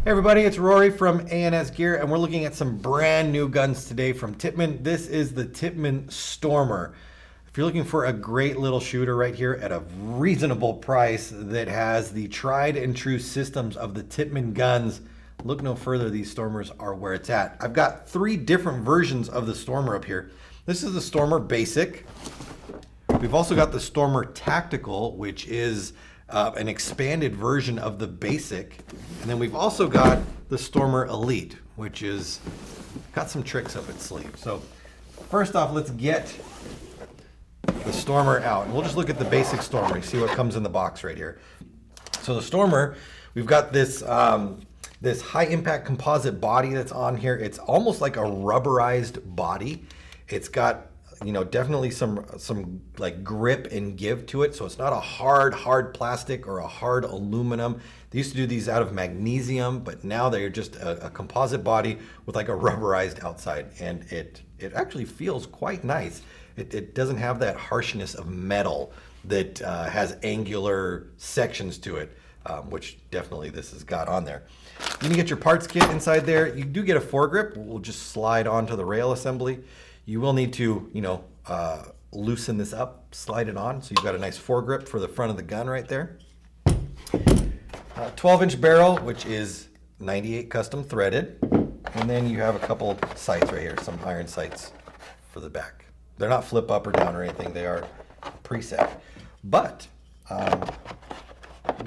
Hey everybody, it's Rory from A&S Gear, and we're looking at some brand new guns today from Tippmann. This is the Tippmann Stormer. If you're looking for a great little shooter right here at a reasonable price that has the tried and true systems of the Tippmann guns, look no further. These Stormers are where it's at. I've got 3 different versions of the Stormer up here. This is the Stormer Basic. We've also got the Stormer Tactical, which is an expanded version of the Basic. And then we've also got the Stormer Elite, which is got some tricks up its sleeve. So first off, let's get the Stormer out. And we'll just look at the basic Stormer and see what comes in the box right here. So the Stormer, we've got this this high impact composite body that's on here. It's almost like a rubberized body. It's got, you know, definitely some like grip and give to it. So it's not a hard plastic or a hard aluminum. They used to do these out of magnesium, but now they're just a composite body with like a rubberized outside, and it actually feels quite nice. It doesn't have that harshness of metal that has angular sections to it, which definitely this has got on there. You can get your parts kit inside there. You do get a foregrip. We'll just slide onto the rail assembly. You will need to, you know, loosen this up, slide it on, so you've got a nice foregrip for the front of the gun right there. 12-inch barrel, which is 98 custom threaded, and then you have a couple sights right here, some iron sights for the back. They're not flip up or down or anything; they are preset. But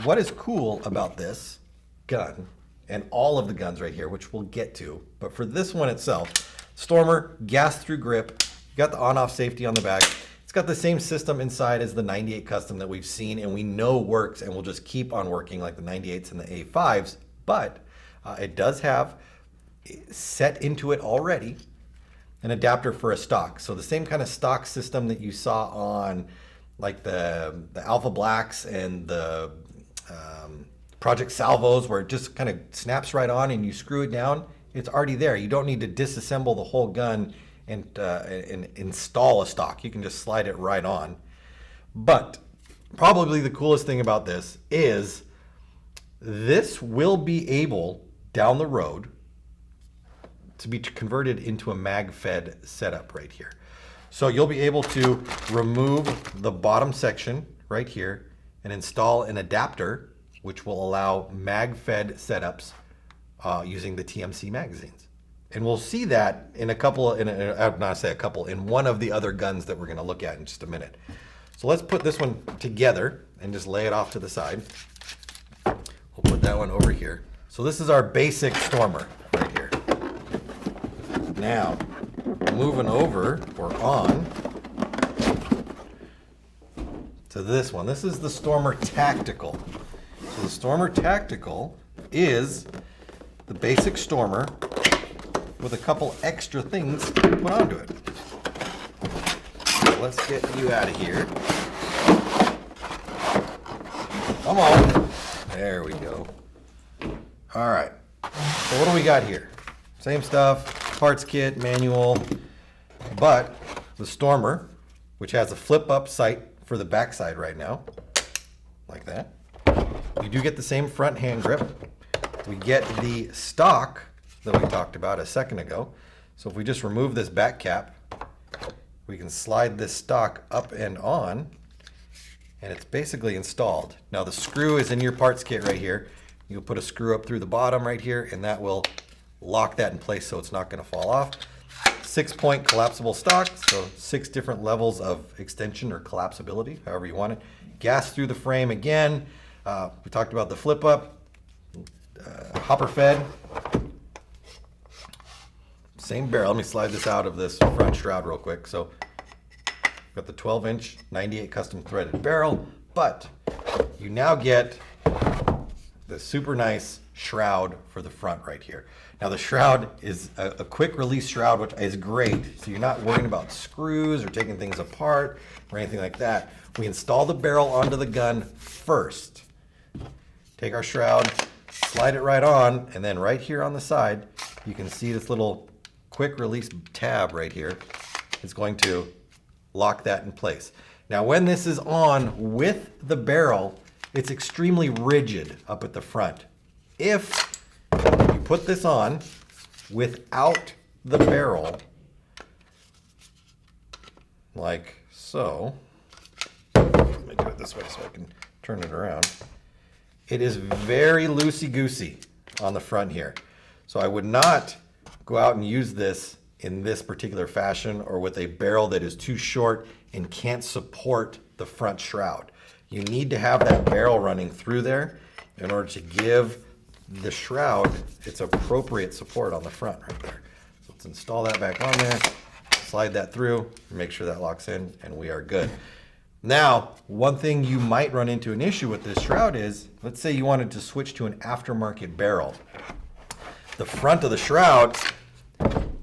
what is cool about this gun and all of the guns right here, which we'll get to, but for this one itself, Stormer, gas through grip, got the on-off safety on the back. It's got the same system inside as the 98 Custom that we've seen and we know works and will just keep on working like the 98s and the A5s, but it does have set into it already an adapter for a stock. So the same kind of stock system that you saw on like the Alpha Blacks and the Project Salvos, where it just kind of snaps right on and you screw it down. It's already there. You don't need to disassemble the whole gun and install a stock. You can just slide it right on. But probably the coolest thing about this is this will be able, down the road, to be converted into a mag-fed setup right here. So you'll be able to remove the bottom section right here and install an adapter, which will allow mag-fed setups using the TMC magazines. And we'll see that in a couple, in one of the other guns that we're gonna look at in just a minute. So let's put this one together and just lay it off to the side. We'll put that one over here. So this is our basic Stormer right here. Now, moving over or on to this one. This is the Stormer Tactical. So the Stormer Tactical is the basic Stormer with a couple extra things put onto it. So let's get you out of here. Come on. There we go. All right. So what do we got here? Same stuff, parts kit, manual, but the Stormer, which has a flip-up sight for the backside right now, like that. You do get the same front hand grip. We get the stock that we talked about a second ago. So if we just remove this back cap, we can slide this stock up and on, and it's basically installed. Now the screw is in your parts kit right here. You'll put a screw up through the bottom right here, and that will lock that in place so it's not going to fall off. 6-point collapsible stock, so 6 different levels of extension or collapsibility, however you want it. Gas through the frame again. We talked about the flip up, hopper fed. Same barrel. Let me slide this out of this front shroud real quick. So got the 12-inch 98 custom threaded barrel, but you now get the super nice shroud for the front right here. Now the shroud is a quick release shroud, which is great. So you're not worrying about screws or taking things apart or anything like that. We install the barrel onto the gun first. Take our shroud, slide it right on, and then right here on the side, you can see this little quick release tab right here. It's going to lock that in place. Now when this is on with the barrel, it's extremely rigid up at the front. If put this on without the barrel, like so. Let me do it this way so I can turn it around. It is very loosey-goosey on the front here. So I would not go out and use this in this particular fashion or with a barrel that is too short and can't support the front shroud. You need to have that barrel running through there in order to give the shroud its appropriate support on the front right there. So let's install that back on there, slide that through, make sure that locks in, and we are good. Now, one thing you might run into an issue with this shroud is, let's say you wanted to switch to an aftermarket barrel. The front of the shroud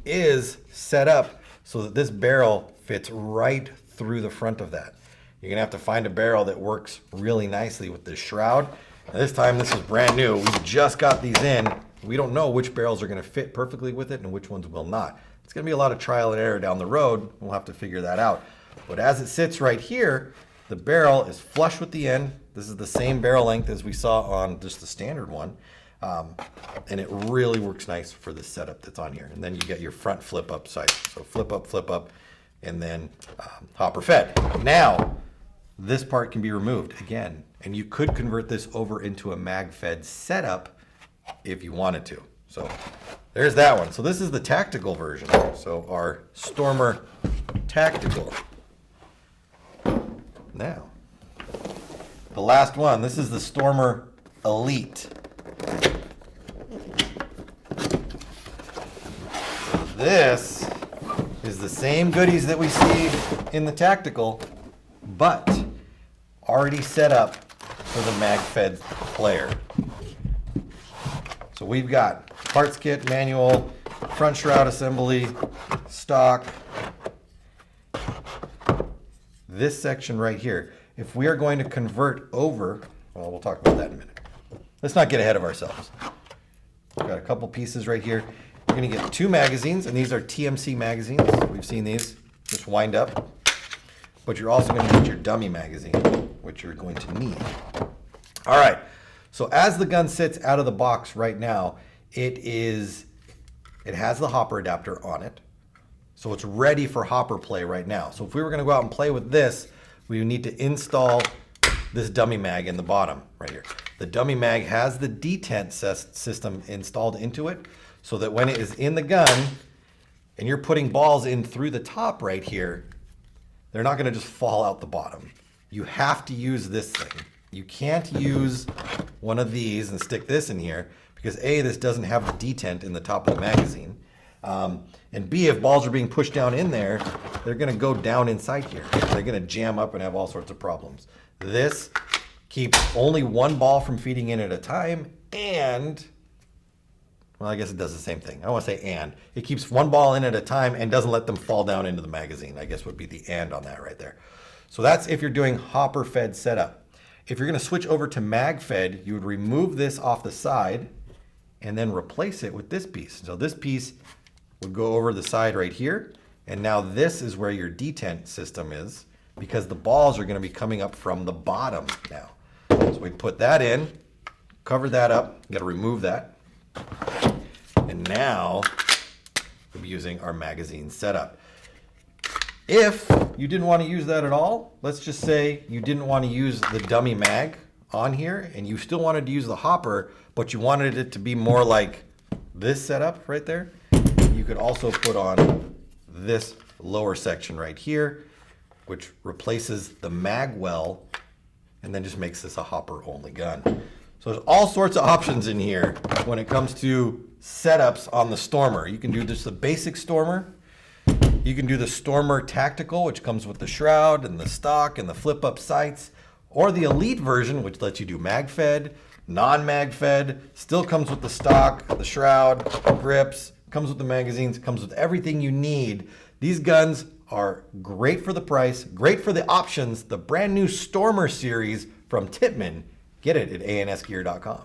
is set up so that this barrel fits right through the front of that. You're gonna have to find a barrel that works really nicely with this shroud. Now, this time this is brand new. We just got these in. We don't know which barrels are gonna fit perfectly with it and which ones will not. It's gonna be a lot of trial and error down the road. We'll have to figure that out. But as it sits right here, the barrel is flush with the end. This is the same barrel length as we saw on just the standard one. And it really works nice for the setup that's on here. And then you get your front flip up sight. So flip up, and then hopper fed. Now, this part can be removed again. And you could convert this over into a mag fed setup if you wanted to. So there's that one. So this is the tactical version. So our Stormer Tactical. Now, the last one, this is the Stormer Elite. This is the same goodies that we see in the tactical, but already set up for the mag-fed player. So we've got parts kit, manual, front shroud assembly, stock. This section right here, if we are going to convert over, well, we'll talk about that in a minute. Let's not get ahead of ourselves. We've got a couple pieces right here. You're gonna get 2 magazines, and these are TMC magazines. We've seen these, just wind up. But you're also gonna need your dummy magazine, which you're going to need. All right, so as the gun sits out of the box right now, it has the hopper adapter on it. So it's ready for hopper play right now. So if we were gonna go out and play with this, we would need to install this dummy mag in the bottom right here. The dummy mag has the detent system installed into it so that when it is in the gun and you're putting balls in through the top right here, they're not gonna just fall out the bottom. You have to use this thing. You can't use one of these and stick this in here because A, this doesn't have the detent in the top of the magazine. And B, if balls are being pushed down in there, they're gonna go down inside here. They're gonna jam up and have all sorts of problems. This keeps only one ball from feeding in at a time, and, well, I guess it does the same thing. I don't wanna say and. It keeps one ball in at a time and doesn't let them fall down into the magazine, I guess would be the and on that right there. So that's if you're doing hopper fed setup. If you're gonna switch over to mag fed, you would remove this off the side and then replace it with this piece. So this piece would go over the side right here. And now this is where your detent system is because the balls are gonna be coming up from the bottom now. So we put that in, cover that up, gotta remove that. And now we'll be using our magazine setup. If you didn't wanna use that at all, let's just say you didn't wanna use the dummy mag on here and you still wanted to use the hopper, but you wanted it to be more like this setup right there, you could also put on this lower section right here, which replaces the mag well and then just makes this a hopper only gun. So there's all sorts of options in here when it comes to setups on the Stormer. You can do just the basic Stormer. You can do the Stormer Tactical, which comes with the shroud and the stock and the flip up sights, or the Elite version, which lets you do mag fed, non-mag fed, still comes with the stock, the shroud, grips, comes with the magazines, comes with everything you need. These guns are great for the price, great for the options. The brand new Stormer series from Tippmann. Get it at ansgear.com.